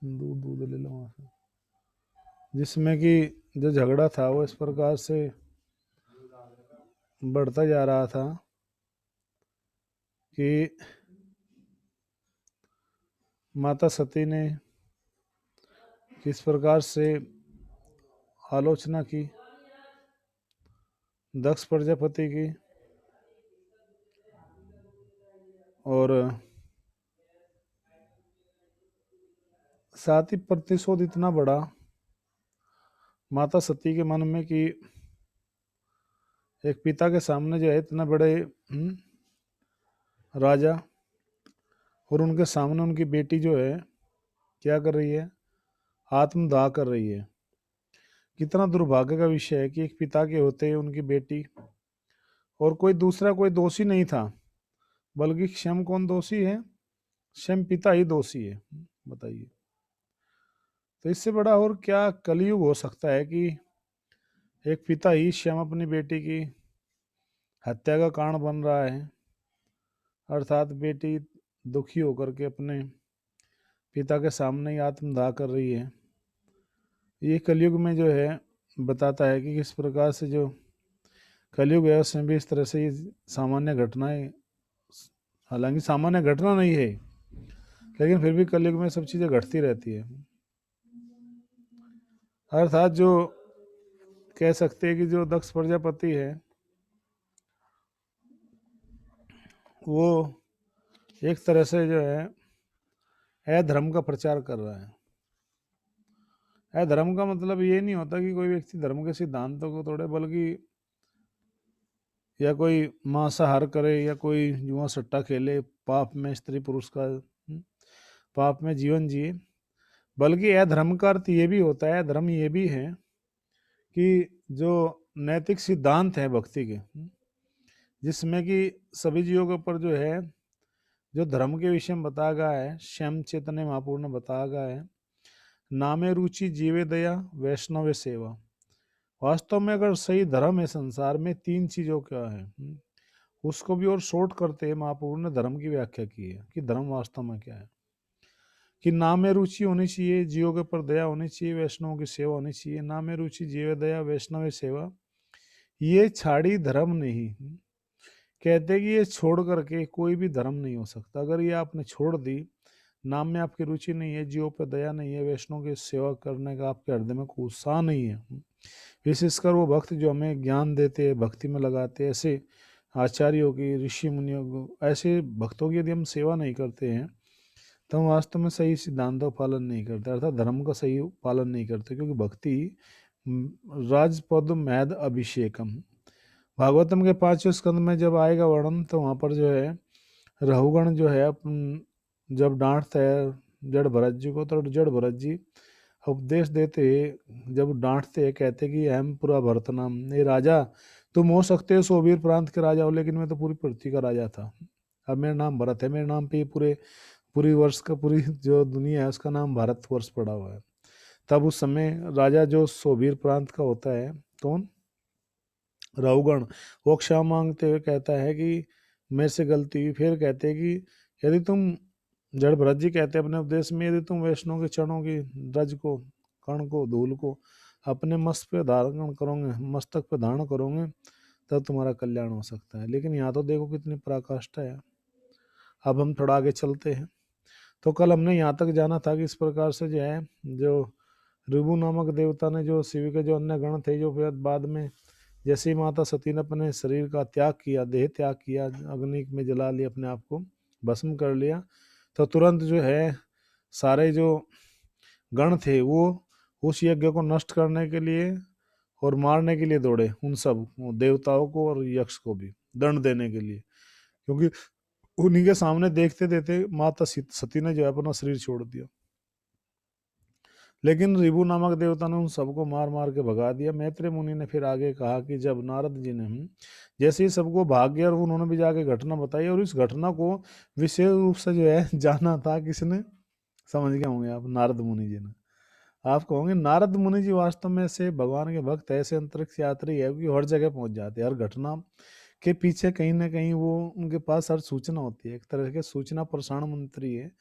दूध दूध ले लो वहाँ से, जिसमें कि जो झगड़ा था वो इस प्रकार से बढ़ता जा रहा था कि माता सती ने किस प्रकार से आलोचना की दक्ष प्रजापति की, और साथ ही प्रतिशोध इतना बड़ा माता सती के मन में कि एक पिता के सामने जो है इतना बड़े राजा, और उनके सामने उनकी बेटी जो है क्या कर रही है, आत्मदाह कर रही है। कितना दुर्भाग्य का विषय है कि एक पिता के होते उनकी बेटी, और कोई दूसरा कोई दोषी नहीं था, बल्कि स्वयं कौन दोषी है, स्वयं पिता ही दोषी है। बताइए, तो इससे बड़ा और क्या कलयुग हो सकता है कि एक पिता ही स्वयं अपनी बेटी की हत्या का कारण बन रहा है, अर्थात बेटी दुखी होकर के अपने पिता के सामने ही आत्मदाह कर रही है। ये कलयुग में जो है बताता है कि किस प्रकार से जो कलयुग है उसमें भी इस तरह से ये सामान्य घटनाएं, हालांकि सामान्य घटना नहीं है लेकिन फिर भी कलयुग में सब चीज़ें घटती रहती है। अर्थात जो कह सकते हैं कि जो दक्ष प्रजापति है वो एक तरह से जो है अधर्म का प्रचार कर रहा है। अधर्म का मतलब ये नहीं होता कि कोई व्यक्ति धर्म के सिद्धांतों को तोड़े, बल्कि या कोई मांसाहार करे या कोई जुआ सट्टा खेले, पाप में स्त्री पुरुष का पाप में जीवन जिए, बल्कि अधर्म का अर्थ ये भी होता है, धर्म ये भी है कि जो नैतिक सिद्धांत है भक्ति के, जिसमें कि सभी जीवों के ऊपर जो है जो धर्म के विषय में बताया गया है, श्याम चैतन्य महापुरुष ने बताया गया है, नामे रुचि जीवे दया वैष्णव सेवा। वास्तव में अगर सही धर्म है संसार में, तीन चीजों का है, उसको भी और शॉर्ट करते हैं महापुरुष ने धर्म की व्याख्या की है कि धर्म वास्तव में क्या है, कि नाम में रुचि होनी चाहिए, जीवों के ऊपर दया होनी चाहिए, वैष्णव की सेवा होनी चाहिए। नाम में रुचि जीव दया वैष्णव सेवा, ये छाड़ी धर्म नहीं। कहते कि ये छोड़ करके कोई भी धर्म नहीं हो सकता। अगर ये आपने छोड़ दी, नाम में आपकी रुचि नहीं है, जीवों पर दया नहीं है, वैष्णव की सेवा करने का आपके हृदय में कोई उत्साह नहीं है, विशेषकर वो भक्त जो हमें ज्ञान देते हैं, भक्ति में लगाते हैं, ऐसे आचार्यों की, ऋषि मुनियों को, ऐसे भक्तों की यदि हम सेवा नहीं करते हैं तो हम वास्तव में सही सिद्धांतों का पालन नहीं करते, अर्थात धर्म का सही पालन नहीं करते। क्योंकि भक्ति राजपद मैद अभिषेकम, भागवतम के 5वें स्कंद में जब आएगा वर्णन, तो वहाँ पर जो है रहुगण जो है जब डांटता है जड़ भरत जी को, तो जड़ भरत जी उपदेश देते, जब डांटते हैं, कहते कि अहम पूरा भरत नाम, ये राजा तुम हो सकते हो सोबीर प्रांत के राजा हो, लेकिन मैं तो पूरी पृथ्वी का राजा था। अब मेरा नाम भरत है, मेरे नाम पे पूरी वर्ष का, पूरी जो दुनिया है उसका नाम भारतवर्ष पड़ा हुआ है। तब उस समय राजा जो सोबीर प्रांत का होता है, कौन, रहुगण, वो क्षमा मांगते हुए कहता है कि मेरे से गलती हुई। फिर कहते हैं कि यदि तुम, जड़ भरत जी कहते हैं अपने उपदेश में, यदि तुम वैष्णव के चरणों की रज को, कण को, धूल को अपने मस्तक पे धारण करोगे, मस्तक पे धारण करोगे, तब तुम्हारा कल्याण हो सकता है। लेकिन यहाँ तो देखो कितनी पराकाष्ठा है। अब हम थोड़ा आगे चलते हैं। तो कल हमने यहाँ तक जाना था कि इस प्रकार से जो है, जो ऋभु नामक देवता ने जो शिव के जो अन्य गण थे, जो फिर बाद में जैसे ही माता सती ने अपने शरीर का त्याग किया, देह त्याग किया, अग्नि में जला लिया, अपने आप को भस्म कर लिया, तो तुरंत जो है सारे जो गण थे वो उस यज्ञ को नष्ट करने के लिए और मारने के लिए दौड़े, उन सब देवताओं को और यक्ष को भी दंड देने के लिए। क्योंकि उन्हीं के सामने देखते देखते माता सती ने जो है अपना शरीर छोड़ दिया। लेकिन ऋभु नामक देवता ने उन सबको मार मार के भगा दिया। मैत्रेय मुनि ने फिर आगे कहा कि जब नारद जी ने जैसे ही सबको भाग गया, और उन्होंने भी जाके घटना बताई, और इस घटना को विशेष रूप से जो है जाना था किसने, समझ गए होंगे आप, नारद मुनि जी ने। आप कहोगे नारद मुनि जी वास्तव में से भगवान के भक्त, ऐसे अंतरिक्ष यात्री है कि हर जगह पहुंच जाते हैं, हर घटना के पीछे कहीं ना कहीं वो उनके पास हर सूचना होती है, एक तरह के सूचना प्रसारण मंत्री है।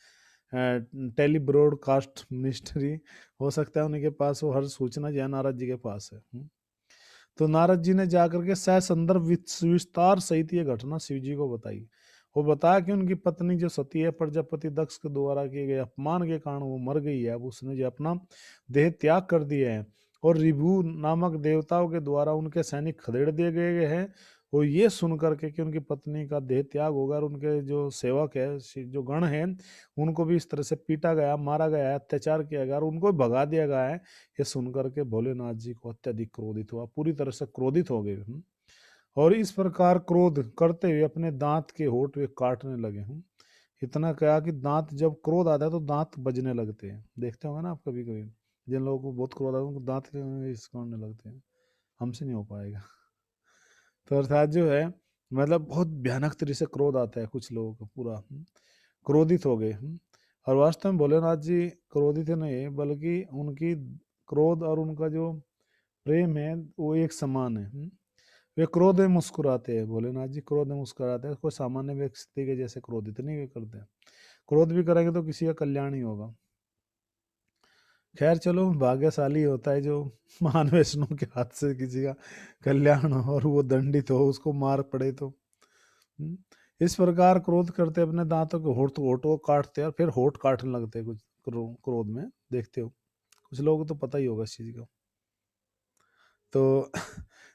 टेली ब्रॉडकास्ट मिनिस्ट्री, हो सकता है उनके पास वो हर सूचना जो है नारद जी के पास है। तो नारद जी ने जाकर के सह संदर्भ विस्तार सहित ये घटना शिव जी को बताई। वो बताया कि उनकी पत्नी जो सती है, प्रजापति दक्ष के द्वारा किए गए अपमान के कारण वो मर गई है। अब उसने जो अपना देह त्याग कर दिया है और रिभु नामक देवताओं के द्वारा उनके सैनिक खदेड़ दिए गए हैं। वो ये सुन करके कि उनकी पत्नी का देह त्याग होगा और उनके जो सेवक है, जो गण है, उनको भी इस तरह से पीटा गया, मारा गया है, अत्याचार किया गया और उनको भी भगा दिया गया है। ये सुनकर के भोलेनाथ जी को अत्यधिक क्रोधित हुआ, पूरी तरह से क्रोधित हो गए। और इस प्रकार क्रोध करते हुए अपने दांत के होंठ वे काटने लगे। इतना कहा कि दांत, जब क्रोध आता है तो दांत बजने लगते हैं। देखते होंगे ना आप कभी कभी, जिन लोगों को बहुत क्रोध आता है उनको दांत इसकोड़ने लगते हैं। हमसे नहीं हो पाएगा। तो अर्थात जो है, मतलब बहुत भयानक तरीके से क्रोध आता है कुछ लोगों को, पूरा क्रोधित हो गए। और वास्तव में भोलेनाथ जी क्रोधित नहीं, बल्कि उनकी क्रोध और उनका जो प्रेम है वो एक समान है। वे क्रोध में मुस्कुराते हैं, भोलेनाथ जी क्रोध में मुस्कुराते हैं, कोई सामान्य व्यक्ति के जैसे क्रोधित नहीं वे करते। क्रोध भी करेंगे तो किसी का कल्याण ही होगा। खैर चलो, भाग्यशाली होता है जो महान वैष्णव के हाथ से किसी का कल्याण हो और वो दंडित हो, उसको मार पड़े तो। इस प्रकार क्रोध करते अपने दांतों के होठों काटते और फिर होठ काटने लगते कुछ क्रोध में, देखते हो कुछ लोगों को तो पता ही होगा इस चीज का। तो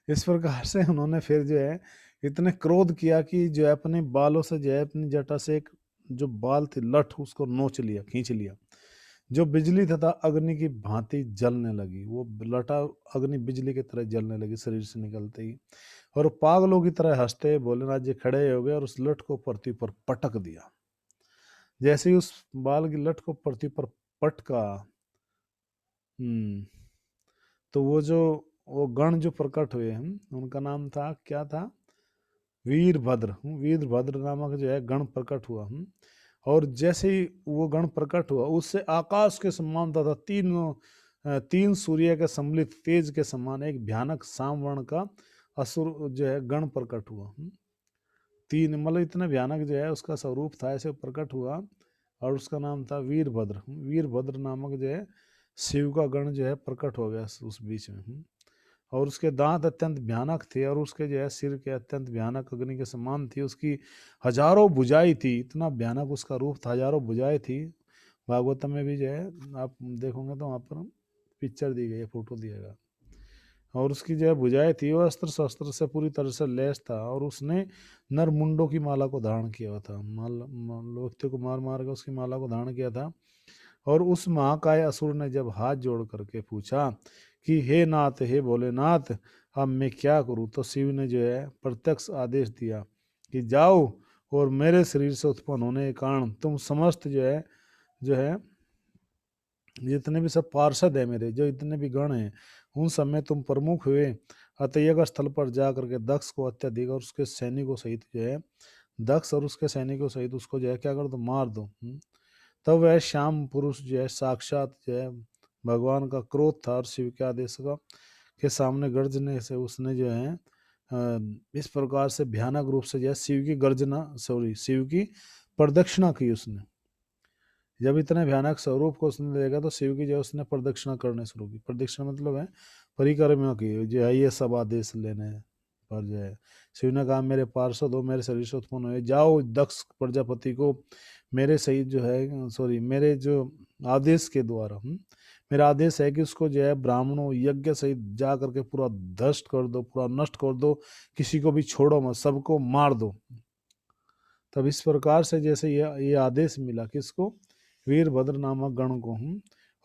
इस प्रकार से उन्होंने फिर जो है इतने क्रोध किया कि जो है अपने बालों से, जो है अपनी जटा से एक जो बाल थी लठ, उसको नोच लिया, खींच लिया, जो बिजली तथा अग्नि की भांति जलने लगी। वो लटा अग्नि बिजली की तरह जलने लगी शरीर से निकलते ही। और पागलों की तरह हंसते भोलेनाथ जी खड़े हो गए और उस लठ को पृथ्वी पर पटक दिया। जैसे ही उस बाल की लठ को पृथ्वी पर पटका, तो वो गण जो प्रकट हुए हैं, उनका नाम था, क्या था, वीरभद्र। वीरभद्र नामक जो है गण प्रकट हुआ। और जैसे ही वो गण प्रकट हुआ, उससे आकाश के समान तथा तीन सूर्य के सम्मिलित तेज के समान एक भयानक सामवर्ण का असुर जो है गण प्रकट हुआ। तीन, मतलब इतना भयानक जो है उसका स्वरूप था, ऐसे प्रकट हुआ। और उसका नाम था वीरभद्र। वीरभद्र नामक जो है शिव का गण जो है प्रकट हो गया उस बीच में। और उसके दांत अत्यंत भयानक थे और उसके जो है सिर के अत्यंत भयानक अग्नि के समान थी। उसकी हजारों भुजाएं थी, इतना भयानक उसका रूप था, हजारों भुजाएं थी। भागवतम में भी जो है आप देखोगे तो वहाँ पर पिक्चर दी गई है, फोटो दिया गया। और उसकी जो है भुजाएं थी वो अस्त्र शस्त्र से पूरी तरह से लैस था। और उसने नरमुंडों की माला को धारण किया हुआ था, व्यक्ति को मार मार के उसकी माला को धारण किया था। और उस महाकाय असुर ने जब हाथ जोड़ करके पूछा कि हे नाथ, हे भोलेनाथ, अब मैं क्या करूं, तो शिव ने जो है प्रत्यक्ष आदेश दिया कि जाओ और मेरे शरीर से उत्पन्न होने के कारण तुम समस्त जो है जितने भी सब पार्षद है मेरे, जो इतने भी गण हैं, उन सब में तुम प्रमुख हुए। अतएव स्थल पर जा करके दक्ष को अत्यधिक और उसके सैनिकों सहित जो है, दक्ष और उसके सैनिकों सहित उसको जो है क्या कर दो, मार दो। तब वह श्याम पुरुष जो है साक्षात जो है भगवान का क्रोध था और शिव के आदेश का के सामने गर्जने से उसने जो है इस प्रकार से भयानक रूप से जो है शिव की प्रदक्षिणा की उसने। जब इतने भयानक स्वरूप को उसने देखा तो शिव की जो उसने प्रदक्षिणा करने शुरू की। प्रदक्षिणा मतलब है परिक्रमा की, जो है ये सब आदेश लेने पर जो है शिव ने कहा मेरे पार्षद हो, मेरे शरीर से उत्पन्न हुए, जाओ दक्ष प्रजापति को मेरे सहित जो है मेरे जो आदेश के द्वारा मेरा आदेश है कि उसको जो है ब्राह्मणों यज्ञ सहित जा करके पूरा ध्वस्त कर दो, पूरा नष्ट कर दो, किसी को भी छोड़ो मत, सबको मार दो। तब इस प्रकार से जैसे ये आदेश मिला किसको, वीरभद्र नामक गण को।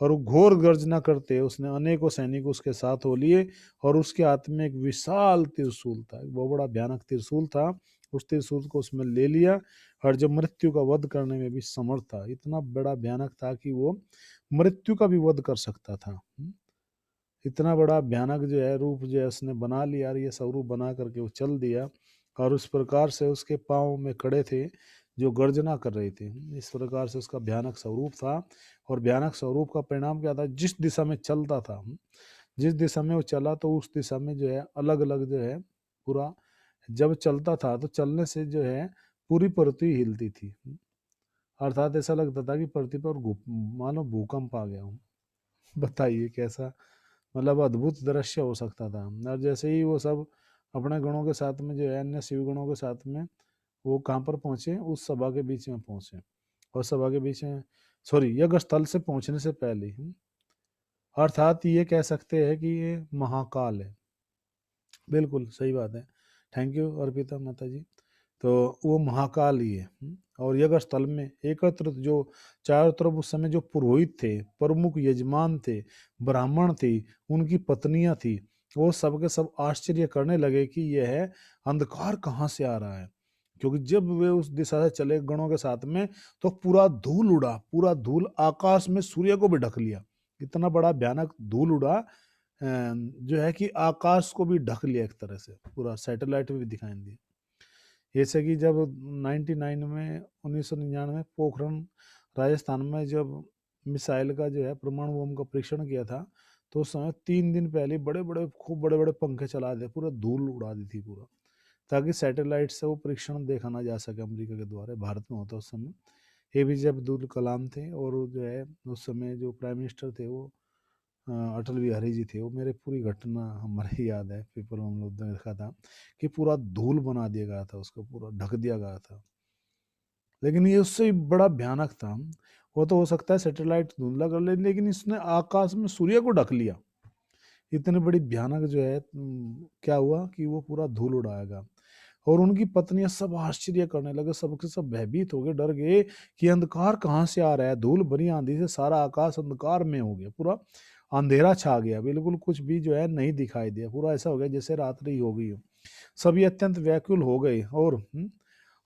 और वो घोर गर्जना करते उसने अनेकों सैनिक उसके साथ हो लिए। और उसके हाथ में एक विशाल त्रिशूल था, एक बहुत बड़ा भयानक त्रिशूल था। उस त्रिशूल को उसमें ले लिया और जो मृत्यु का वध करने में भी समर्थ था, इतना बड़ा भयानक था कि वो मृत्यु का भी वध कर सकता था। इतना बड़ा भयानक जो है रूप जो है उसने बना लिया, और ये स्वरूप बना करके वो चल दिया। और उस प्रकार से उसके पाँव में खड़े थे जो गर्जना कर रहे थे। इस प्रकार से उसका भयानक स्वरूप था। और भयानक स्वरूप का परिणाम क्या था, जिस दिशा में चलता था, जिस दिशा में वो चला तो उस दिशा में जो है अलग अलग जो है पूरा, जब चलता था तो चलने से जो है पूरी पृथ्वी हिलती थी। अर्थात ऐसा लगता था कि पृथ्वी पर मानो भूकंप आ गया हूँ। बताइए कैसा मतलब अद्भुत दृश्य हो सकता था। और जैसे ही वो सब अपने गणों के साथ में जो है अन्य शिव गणों के साथ में वो कहाँ पर पहुंचे, उस सभा के बीच में पहुंचे। और सभा के बीच में सॉरी यज्ञ स्थल से पहुंचने से पहले अर्थात ये कह सकते हैं कि ये महाकाल है। बिल्कुल सही बात है। थैंक यू अर्पिता माता जी। तो वो महाकाल ही है। और यज्ञ स्थल में एकत्र जो चारों तरफ उस समय जो पुरोहित थे, प्रमुख यजमान थे, ब्राह्मण थे, उनकी पत्नियां थी, वो सब के सब आश्चर्य करने लगे कि यह अंधकार कहाँ से आ रहा है। क्योंकि जब वे उस दिशा से चले गणों के साथ में तो पूरा धूल उड़ा, पूरा धूल आकाश में सूर्य को भी ढक लिया। इतना बड़ा भयानक धूल उड़ा जो है कि आकाश को भी ढक लिया, एक तरह से पूरा सैटेलाइट में भी दिखाई दिया। जैसे कि जब 99 में 1999 पोखरण राजस्थान में जब मिसाइल का जो है परमाणु बम का परीक्षण किया था, तो उस समय 3 दिन पहले बड़े बड़े खूब बड़े बड़े पंखे चला दिए, पूरा धूल उड़ा दी थी पूरा, ताकि सैटेलाइट से वो परीक्षण देखा ना जा सके अमेरिका के द्वारा। भारत में होता उस समय एपीजे अब्दुल कलाम थे, और जो है उस समय जो प्राइम मिनिस्टर थे वो अटल बिहारी जी थे। वो मेरे पूरी घटना हमारे याद है, पेपर में हम लोग ने देखा था कि पूरा धूल बना दिया गया था, उसको पूरा ढक दिया गया था। लेकिन ये उससे भी बड़ा भयानक था। वो तो हो सकता है सैटेलाइट धुंधला कर ले, लेकिन इसने आकाश में सूर्य को ढक लिया। इतनी बड़ी भयानक जो है क्या हुआ कि वो पूरा धूल उड़ाएगा। और उनकी पत्नियां सब आश्चर्य करने लगे, सबके सब भयभीत हो गए, डर गए कि अंधकार कहाँ से आ रहा है। धूल भरी आंधी से सारा आकाश अंधकार में हो गया, पूरा अंधेरा छा गया, बिल्कुल कुछ भी जो है नहीं दिखाई दिया, पूरा ऐसा हो गया जैसे रात्रि हो गई हो। सभी अत्यंत व्याकुल हो गए और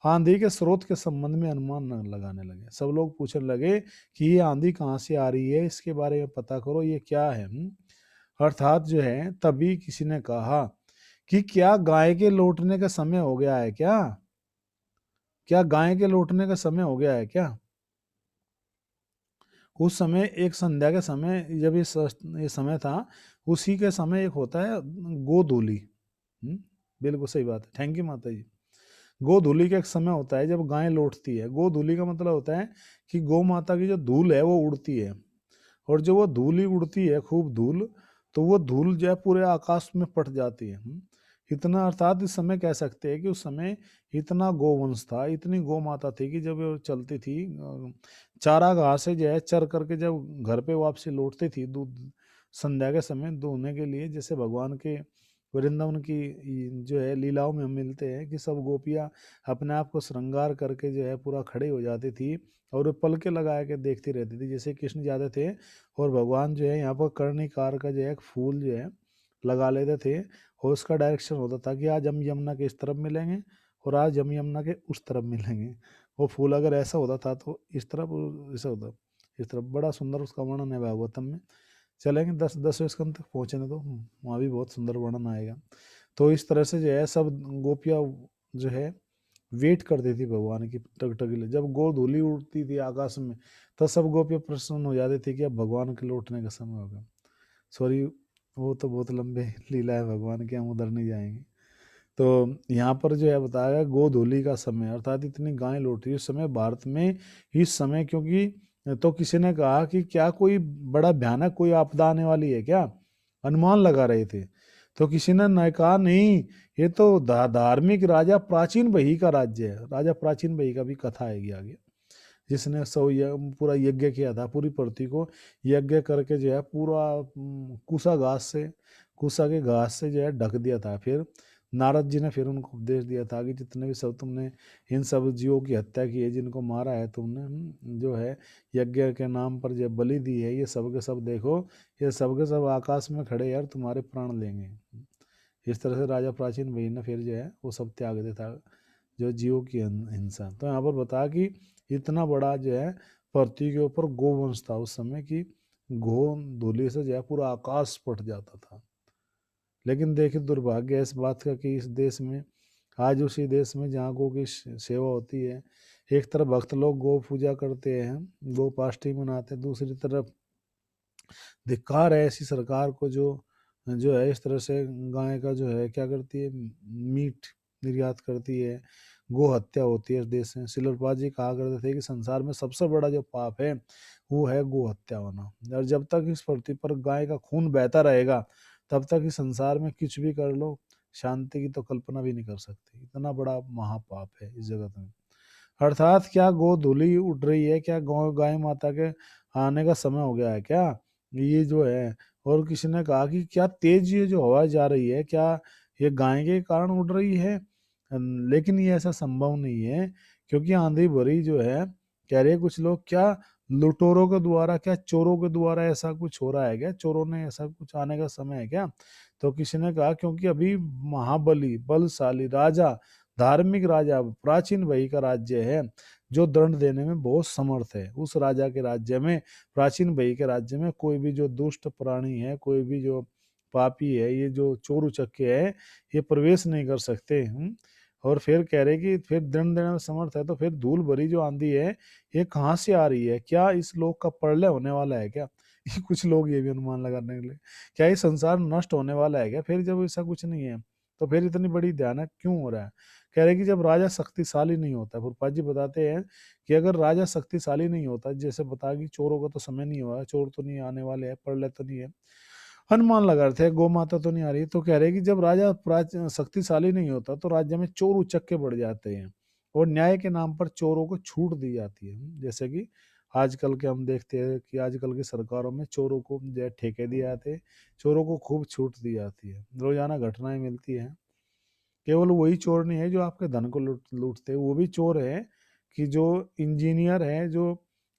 आंधी के स्रोत के संबंध में अनुमान न लगाने लगे। सब लोग पूछने लगे कि ये आंधी कहाँ से आ रही है, इसके बारे में पता करो, ये क्या है। अर्थात जो है तभी किसी ने कहा कि क्या गाय के लौटने का समय हो गया है क्या? क्या गाय के लौटने का समय हो गया है क्या? उस समय एक संध्या के समय जब ये समय था, उसी के समय एक होता है गोधूली। बिल्कुल सही बात है, थैंक यू माता जी। गोधूली का एक समय होता है जब गाय लौटती है। गोधूली का मतलब होता है कि गौ माता की जो धूल है वो उड़ती है, और जो वो धूल ही उड़ती है, खूब धूल, तो वो धूल जो है पूरे आकाश में पट जाती है। इतना अर्थात इस समय कह सकते हैं कि उस समय इतना गोवंश था, इतनी गौ माता थी कि जब वो चलती थी चारा घास से जो है चर करके जब घर पे वापसी लौटती थी दूध संध्या के समय दूहने के लिए, जैसे भगवान के वृंदावन की जो है लीलाओं में हम मिलते हैं कि सब गोपियाँ अपने आप को श्रृंगार करके जो है पूरा खड़ी हो जाती थी और पलके लगा के देखती रहती थी, जैसे कृष्ण जाते थे और भगवान जो है यहाँ पर कर्णिकार का जो है एक फूल जो है लगा लेते थे, और उसका डायरेक्शन होता था कि आज हम यमुना के इस तरफ मिलेंगे और आज हम यमुना के उस तरफ मिलेंगे। वो फूल अगर ऐसा होता था तो इस तरफ, ऐसा होता इस तरफ। बड़ा सुंदर उसका वर्णन है भागवतम में। चलेंगे 10वें स्कंद तक पहुँचने तो वहाँ भी बहुत सुंदर वर्णन आएगा। तो इस तरह से जो है सब गोपियाँ जो है वेट करती थी भगवान की टकटकी ले। जब गोधूली उड़ती थी आकाश में तो सब गोपियाँ प्रसन्न हो जाती थी कि अब भगवान के लौटने का समय होगा। सॉरी, वो तो बहुत लंबे लीला है भगवान की, हम उधर नहीं जाएंगे। तो यहाँ पर जो है बताया गया गोधूली का समय, अर्थात इतनी गायें लौट रही उस समय भारत में इस समय, क्योंकि तो किसी ने कहा कि क्या कोई बड़ा भयानक कोई आपदा आने वाली है क्या, अनुमान लगा रहे थे। तो किसी ने कहा नहीं, ये तो धार्मिक राजा प्राचीन बही का राज्य है। राजा प्राचीन बही का भी कथा आएगी आगे, जिसने पूरा यज्ञ किया था, पूरी पृथ्वी को यज्ञ करके जो है पूरा कुसा के घास से जो है ढक दिया था। फिर नारद जी ने फिर उनको उपदेश दिया था कि जितने भी सब तुमने इन सब जीवों की हत्या की है, जिनको मारा है तुमने, जो है यज्ञ के नाम पर जो बलि दी है, ये सब के सब देखो, ये सब के सब आकाश में खड़े यार तुम्हारे प्राण लेंगे। इस तरह से राजा प्राचीन वही ने फिर जो है वो सब त्याग दिया था, जो जीवों की हिंसा। तो यहाँ पर बता कि इतना बड़ा जो है पृथ्वी के ऊपर गोवंश था उस समय की गो धूलि से जो है पूरा आकाश पट जाता था। लेकिन देखिए दुर्भाग्य इस बात का कि इस देश में, आज उसी देश में जहाँ गौ की सेवा होती है, एक तरफ भक्त लोग गौ पूजा करते हैं, गो पाष्टी मनाते हैं, दूसरी तरफ धिक्कार है ऐसी सरकार को जो जो है इस तरह से गाय का जो है क्या करती है, मीट निर्यात करती है, गो हत्या होती है इस देश में। सिलरपाद जी कहा करते थे कि संसार में सबसे बड़ा जो पाप है वो है गो हत्या होना, और जब तक इस पृथ्वी पर गाय का खून बहता रहेगा तब तक इस संसार में कुछ भी कर लो, शांति की तो कल्पना भी नहीं कर सकते। इतना बड़ा महापाप है इस जगत में। अर्थात क्या गो धूली उठ रही है, क्या गौ गाय माता के आने का समय हो गया है क्या, ये जो है। और किसी ने कहा कि क्या तेज ये जो हवा जा रही है, क्या ये गाय के कारण उड़ रही है। लेकिन ये ऐसा संभव नहीं है, क्योंकि आंधी भरी जो है, कह रहे कुछ लोग, क्या लुटेरों के द्वारा, क्या चोरों के द्वारा ऐसा कुछ हो रहा है क्या, चोरों ने ऐसा कुछ आने का समय है क्या। तो किसी ने कहा क्योंकि अभी महाबली बलशाली राजा, धार्मिक राजा, प्राचीन वही का राज्य है जो दंड देने में बहुत समर्थ है। उस राजा के राज्य में, प्राचीन वही के राज्य में, कोई भी जो दुष्ट प्राणी है, कोई भी जो पापी है, ये जो चोर उचक्के है, ये प्रवेश नहीं कर सकते। और फिर कह रहे कि फिर दंड देने में समर्थ है, तो फिर धूल भरी जो आंधी है ये कहाँ से आ रही है, क्या इस लोक का प्रलय होने वाला है क्या। ये कुछ लोग ये भी अनुमान लगाने के लिए, क्या ये संसार नष्ट होने वाला है क्या। फिर जब ऐसा कुछ नहीं है तो फिर इतनी बड़ी ध्यान क्यों हो रहा है। कह रहे कि जब राजा शक्तिशाली नहीं होता, फुरपाद जी बताते हैं कि अगर राजा शक्तिशाली नहीं होता, जैसे बता कि चोरों का तो समय नहीं हुआ, चोर तो नहीं आने वाले हैं, प्रलय तो नहीं है, अनुमान लगा रहे थे गौ माता तो नहीं आ रही, तो कह रहे कि जब राजा शक्तिशाली नहीं होता तो राज्य में चोर उचक्के बढ़ जाते हैं और न्याय के नाम पर चोरों को छूट दी जाती है। जैसे कि आजकल के हम देखते हैं कि आजकल की सरकारों में चोरों को जो है ठेके दिए जाते हैं, चोरों को खूब छूट दी जाती है, रोजाना घटनाएं मिलती हैं। केवल वही चोर नहीं है जो आपके धन को लूटते हैं, वो भी चोर है कि जो इंजीनियर है, जो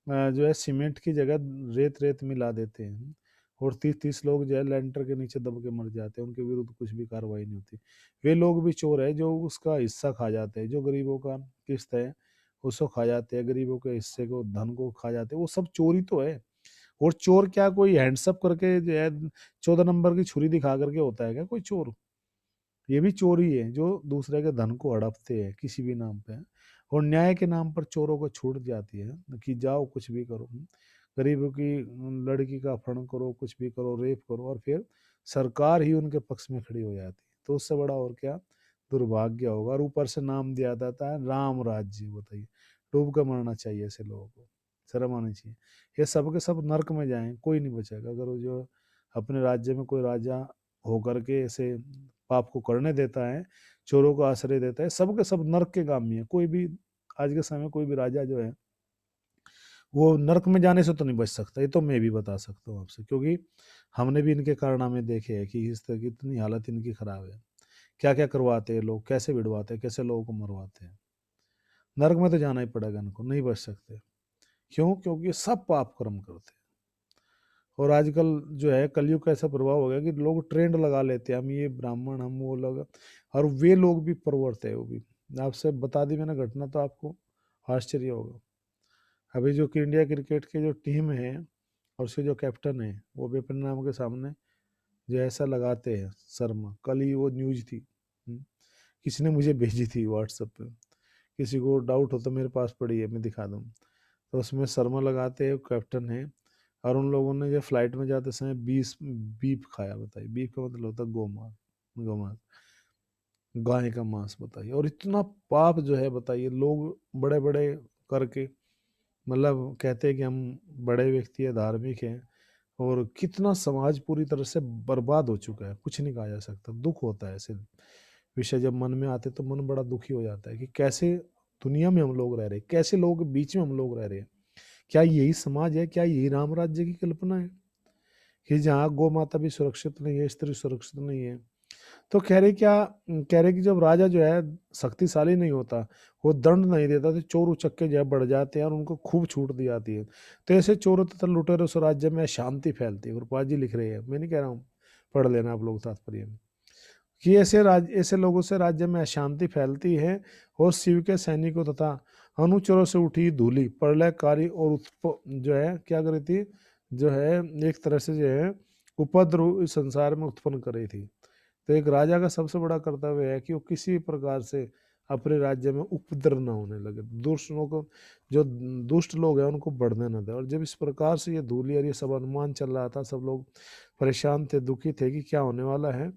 है सीमेंट की जगह रेत रेत मिला देते हैं, और 30-30 लोग जो है लेंटर के नीचे दब के मर जाते हैं, उनके विरुद्ध कुछ भी कार्रवाई नहीं होती। वे लोग भी चोर है जो उसका हिस्सा खा जाते हैं, जो गरीबों का किस्त है उसको खा जाते हैं, गरीबों के हिस्से को, धन को खा जाते हैं, वो सब चोरी तो है। और चोर क्या कोई हैंडसअप करके जो है 14 नंबर की छुरी दिखा करके होता है क्या कोई चोर। ये भी चोरी है जो दूसरे के धन को हड़पते हैं किसी भी नाम पे। और न्याय के नाम पर चोरों को छूट जाती है कि जाओ कुछ भी करो, गरीबों की लड़की का अपहरण करो, कुछ भी करो, रेप करो, और फिर सरकार ही उनके पक्ष में खड़ी हो जाती है। तो उससे बड़ा और क्या दुर्भाग्य होगा। और ऊपर से नाम दिया जाता है राम राज्य। बताइए, डूब कर मरना चाहिए ऐसे लोगों को, शर्म आनी चाहिए। ये सब के सब नर्क में जाएं, कोई नहीं बचेगा। अगर वो जो अपने राज्य में कोई राजा होकर के ऐसे पाप को करने देता है, चोरों को आश्रय देता है, सब के सब नर्क के गामी है। कोई भी आज के समय कोई भी राजा जो है वो नर्क में जाने से तो नहीं बच सकता। ये तो मैं भी बता सकता हूँ आपसे, क्योंकि हमने भी इनके कारनामे देखे हैं कि इस तरह की इतनी हालत इनकी खराब है। क्या क्या करवाते हैं लोग, कैसे भिड़वाते हैं, कैसे लोगों को मरवाते हैं। नर्क में तो जाना ही पड़ेगा इनको, नहीं बच सकते। क्यों? क्योंकि सब पाप कर्म करते हैं। और आजकल जो है कलयुग का ऐसा प्रभाव हो गया कि लोग ट्रेंड लगा लेते हैं, हम ये ब्राह्मण, हम वो लोग, और वे लोग भी प्रवर्त है। वो भी आपसे बता दी मैंने घटना तो आपको आश्चर्य होगा। अभी जो कि इंडिया क्रिकेट की जो टीम है और उसके जो कैप्टन है, वो भी अपने नाम के सामने जो ऐसा लगाते हैं शर्मा। कल ही वो न्यूज थी, किसी ने मुझे भेजी थी व्हाट्सएप पे, किसी को डाउट हो तो मेरे पास पड़ी है, मैं दिखा दूँ। तो उसमें शर्मा लगाते हैं, कैप्टन है, और उन लोगों ने जो फ्लाइट में जाते समय 20 बीफ खाया। बताइए, बीफ का मतलब होता है गोमांस, गोमांस, गाय का मांस। बताइए, और इतना पाप जो है, बताइए, लोग बड़े बड़े करके मतलब कहते हैं कि हम बड़े व्यक्ति है, धार्मिक हैं, और कितना समाज पूरी तरह से बर्बाद हो चुका है, कुछ नहीं कहा जा सकता। दुख होता है ऐसे विषय जब मन में आते तो मन बड़ा दुखी हो जाता है कि कैसे दुनिया में हम लोग रह रहे हैं, कैसे लोगों के बीच में हम लोग रह रहे हैं। क्या यही समाज है? क्या यही राम राज्य की कल्पना है कि जहाँ गौ माता भी सुरक्षित नहीं है, स्त्री सुरक्षित नहीं है। तो कह रहे क्या, कह रहे कि जब राजा जो है शक्तिशाली नहीं होता, वो दंड नहीं देता, तो चोर उचक्के जो है बढ़ जाते हैं और उनको खूब छूट दी जाती है। तो ऐसे चोरों तथा लुटेरों से राज्य में शांति फैलती है। गुरुपाद जी लिख रहे हैं, मैं नहीं कह रहा हूँ, पढ़ लेना आप लोग तात्पर्य में, कि ऐसे लोगों से राज्य में अशांति फैलती है और शिव के सैनिकों तथा अनुचरों से उठी धूली प्रलयकारी और जो है क्या करी थी, जो है एक तरह से जो है उपद्रव इस संसार में उत्पन्न कर रही थी। तो एक राजा का सबसे बड़ा कर्तव्य है कि वो किसी प्रकार से अपने राज्य में उपद्रव न होने लगे, दुष्टों को, जो दुष्ट लोग हैं उनको बढ़ने न दे। और जब इस प्रकार से ये धूली और ये सब अनुमान चल रहा था, सब लोग परेशान थे, दुखी थे कि क्या होने वाला है,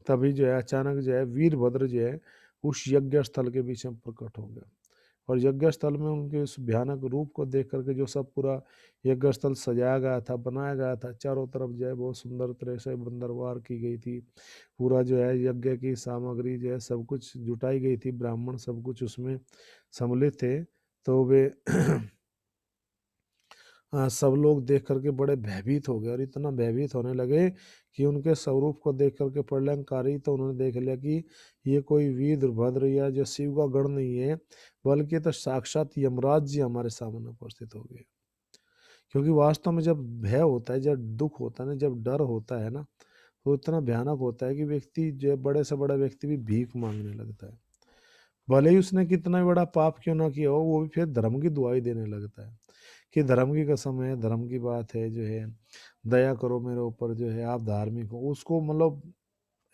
तभी जो है अचानक जो है वीरभद्र जो है उस यज्ञ स्थल के बीच में प्रकट हो गया। और यज्ञ स्थल में उनके उस भयानक रूप को देख करके जो सब पूरा यज्ञ स्थल सजाया गया था, बनाया गया था, चारों तरफ जो है बहुत सुंदर तरह से बंदरवार की गई थी, पूरा जो है यज्ञ की सामग्री जो है सब कुछ जुटाई गई थी, ब्राह्मण सब कुछ उसमें सम्मिलित थे। तो वे सब लोग देख करके बड़े भयभीत हो गए, और इतना भयभीत होने लगे कि उनके स्वरूप को देख करके प्रलयंकारी तो उन्होंने देख लिया कि ये कोई वीरभद्र या जो शिव का गण नहीं है, बल्कि तो साक्षात यमराज जी हमारे सामने उपस्थित हो गए। क्योंकि वास्तव में जब भय होता है, जब दुख होता है ना, जब डर होता है ना, तो इतना भयानक होता है कि व्यक्ति जो बड़े से बड़ा व्यक्ति भी भीख मांगने लगता है। भले ही उसने कितना बड़ा पाप क्यों ना किया हो, वो भी फिर धर्म की दुआई देने लगता है कि धर्म की कसम है, धर्म की बात है, जो है दया करो मेरे ऊपर, जो है आप धार्मिक हो, उसको मतलब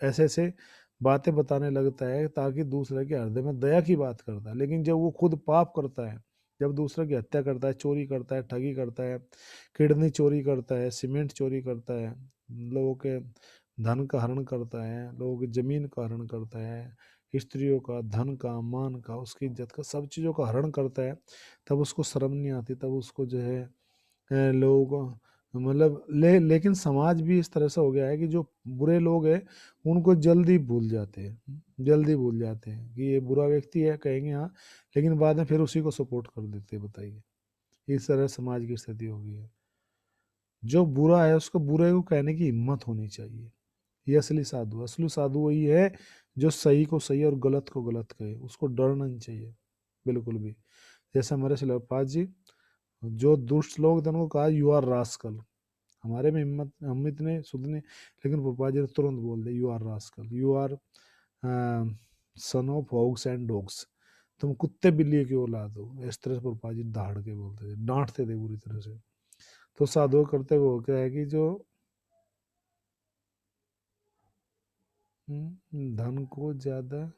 ऐसे ऐसे बातें बताने लगता है ताकि दूसरे के हृदय में दया की बात करता है। लेकिन जब वो खुद पाप करता है, जब दूसरे की हत्या करता है, चोरी करता है, ठगी करता है, किडनी चोरी करता है, सीमेंट चोरी करता है, लोगों के धन का हरण करता है, लोगों की जमीन का हरण करता है, स्त्रियों का, धन का, मान का, उसकी इज्जत का, सब चीज़ों का हरण करता है, तब उसको शर्म नहीं आती, तब उसको जो है लोगों को मतलब लेकिन समाज भी इस तरह से हो गया है कि जो बुरे लोग हैं उनको जल्दी भूल जाते हैं, जल्दी भूल जाते हैं कि ये बुरा व्यक्ति है, कहेंगे हाँ, लेकिन बाद में फिर उसी को सपोर्ट कर देते हैं। बताइए, इस तरह समाज की स्थिति हो गई है। जो बुरा है उसको बुरे को कहने की हिम्मत होनी चाहिए। ये असली साधु वही है जो सही को सही और गलत को गलत कहे, उसको डरना नहीं चाहिए बिल्कुल भी। जैसे हमारे शिलापाद जी, जो दुष्ट लोग थे उनको कहा यू आर रास्कल। हमारे में हिम्मत, हम इतने सुधने, लेकिन पप्पा जी ने तुरंत बोल दे you are rascal, you are son of hogs and dogs, तुम कुत्ते बिल्ली की औलाद हो। इस तरह से पप्पा जी दहाड़ के बोलते थे, डांटते थे बुरी तरह से। तो साधु करते हुए क्या है कि जो धन को ज्यादा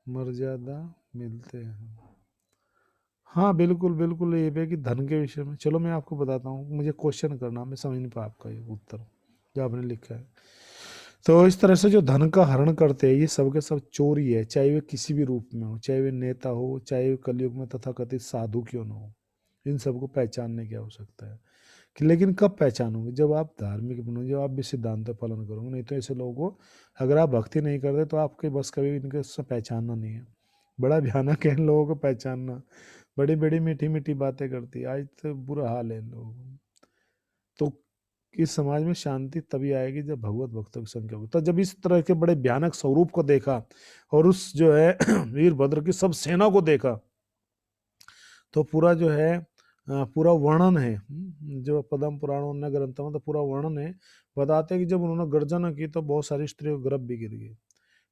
मर्यादा मिलते हैं। हाँ बिल्कुल बिल्कुल, ये है कि धन के विषय में, चलो मैं आपको बताता हूँ, मुझे क्वेश्चन करना, मैं समझ नहीं पाया आपका ये उत्तर जो आपने लिखा है। तो इस तरह से जो धन का हरण करते हैं ये सब के सब चोरी है, चाहे वे किसी भी रूप में हो, चाहे वे नेता हो, चाहे वे कलयुग में तथाकथित साधु क्यों ना हो, इन सबको पहचानने की आवश्यकता है। कि लेकिन कब पहचानोगे, जब आप धार्मिक बनोगे, जब आप भी सिद्धांत का पालन करोगे। नहीं तो ऐसे लोगों को, अगर आप भक्ति नहीं करते तो आपके बस कभी इनके से पहचानना नहीं है। बड़ा भयानक है इन लोगों को पहचानना, बड़ी बड़ी मीठी मीठी बातें करती है, आज तो बुरा हाल है इन लोगों का। तो इस समाज में शांति तभी आएगी जब भगवत भक्तों की संख्या होगी। तो जब इस तरह के बड़े भयानक स्वरूप को देखा और उस जो है वीरभद्र की सब सेना को देखा, तो पूरा जो है पूरा वर्णन है, जो पद्म पुराण अन्य ग्रंथों में तो पूरा वर्णन है। बताते हैं कि जब उन्होंने गर्जना की तो बहुत सारी स्त्रियों गर्भ भी गिर गई,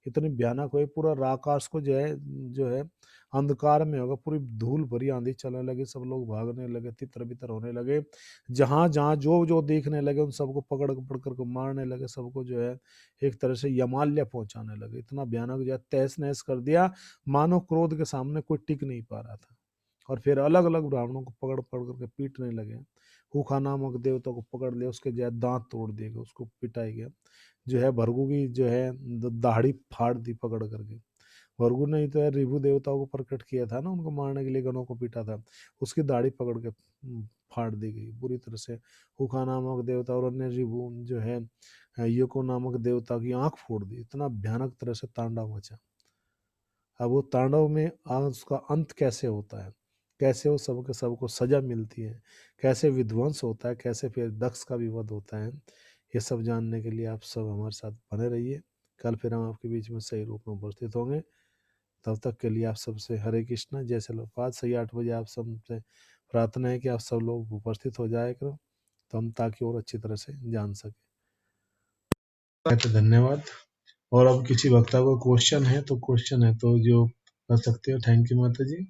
इतनी भयानक हुई, पूरा राकाश को जो है अंधकार में होगा, पूरी धूल भरी आंधी चलने लगी, सब लोग भागने लगे, तितर बितर होने लगे, जहां जहां जो जो देखने लगे उन सबको पकड़ पकड़ कर मारने लगे, सबको जो है एक तरह से यमाल्य पहुंचाने लगे। इतना भयानक जो है तहस नहस कर दिया, मानव क्रोध के सामने कोई टिक नहीं पा रहा था। और फिर अलग अलग ब्राह्मणों को पकड़ पकड़ करके पीटने लगे। हुखा नामक देवता को पकड़ लिया, उसके जो है दांत तोड़ दिए गए, उसको पिटाई गया। जो है भृगु की जो है दाढ़ी फाड़ दी पकड़ करके। भृगु ने ही तो है रिभु देवताओं को प्रकट किया था ना, उनको मारने के लिए गणों को पीटा था, उसकी दाढ़ी पकड़ के फाड़ दी गई बुरी तरह से। हुखा नामक देवता और अन्य रिभु जो है युको नामक देवता की आंख फोड़ दी। इतना भयानक तरह से तांडव मचा। अब वो तांडव में उसका अंत कैसे होता है, कैसे वो सबके सबको सजा मिलती है, कैसे विध्वंस होता है, कैसे फिर दक्ष का भी वध होता है, ये सब जानने के लिए आप सब हमारे साथ बने रहिए। कल फिर हम आपके बीच में सही रूप में उपस्थित होंगे। तब तक के लिए आप सबसे हरे कृष्णा, जय श्रीपाद। सही 8 बजे आप सबसे प्रार्थना है कि आप सब लोग उपस्थित हो जाए करो, तो हम ताकि और अच्छी तरह से जान सके। तो धन्यवाद। और अब किसी वक्ता को क्वेश्चन है तो जो कर सकते हो। थैंक यू माता जी।